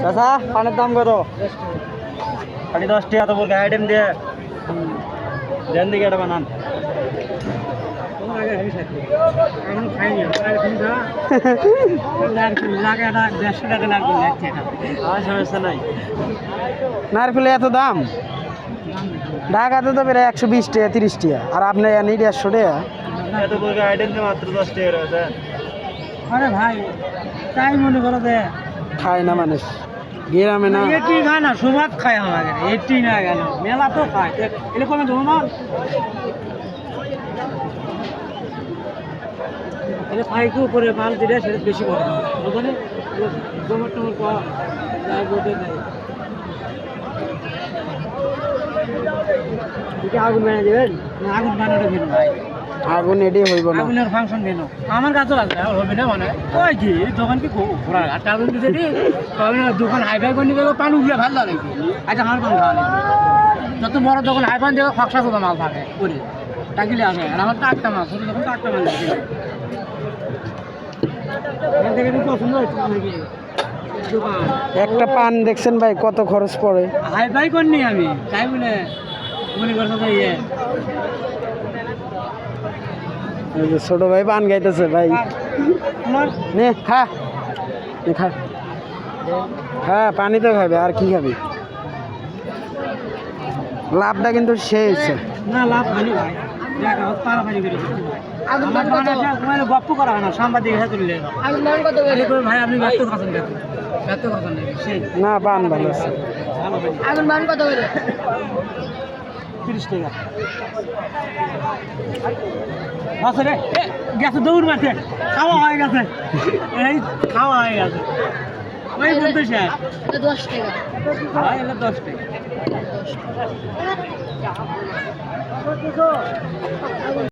চাচা পানের দাম কত? 10 টাকা তো বলকে আইটেম দিয়ে দেন দিকে এটা বানান। সমস্যা নাই। নারকেলে এত দাম? ঢাকাতে তো প্রায় 120 টাকা 30 টাকা, আর আপনি আনি 150 টাকা। এত বলকে আইটেম দিয়ে মাত্র 10 টাকা রয়েছে। আরে ভাই তাই মনে করো যে খায় না মানুষ গ্রামে না, এটি খায় না, সুভাত খায় আমাদের এটি না গেল মেলা তো খায় এটা কমে দেবো না। এটা ফাইকে উপরে মাল দিলে সেটা বেশি বড় ওখানে জমাট টমাট পাওয়া যায় বলতে নেই। আগুন বানিয়ে দেবেন না? আগুন বানানোটা ভিন্ন ভাই, আগুন এডি হইব না। আগুনের ফাংশন ভিন্ন আমার কাছে লাগবে হবে না মানে ওই কি দোকান কি ঘোরা আটটা আগুন দিতে দিই দোকান হাইফাই করে নিয়ে গেল পান উঠলে ভালো লাগে। আচ্ছা আমার পান খাওয়া লাগবে যত বড় দোকান হাইফাই দিয়ে খকসা খোদা মাল থাকে করে টাকিলে আসে, আর আমার টাকটা মাল ছোটো দোকান টাকটা মাল লাগে। পছন্দ হচ্ছে নাকি দোকান? একটা পান দেখছেন ভাই কত খরচ পড়ে? হাইফাই করিনি আমি তাই বলে মনে করছো যে ইয়ে এই যে ছোট ভাই পান গাইতেছে ভাই, নে খা নে খা। হ্যাঁ পানি তো খাবে, আর কি খাবি? লাভটা কিন্তু শেষ। না লাভ হয়নি ভাই, গপ্প করা হয় না সাংবাদিক ভাই আপনি ব্যস্ত খাচ্ছেন ব্যস্ত খাচ্ছেন না পান ভালো আছে। আগুন মান কত করে? 30 টাকা আছে রে, গেছে দৌড় মারছে, খাওয়া হয়ে গেছে, এই খাওয়া হয়ে গেছে ওই বলতে শেষ। 10 টাকা ভাই এলে 10 টাকা।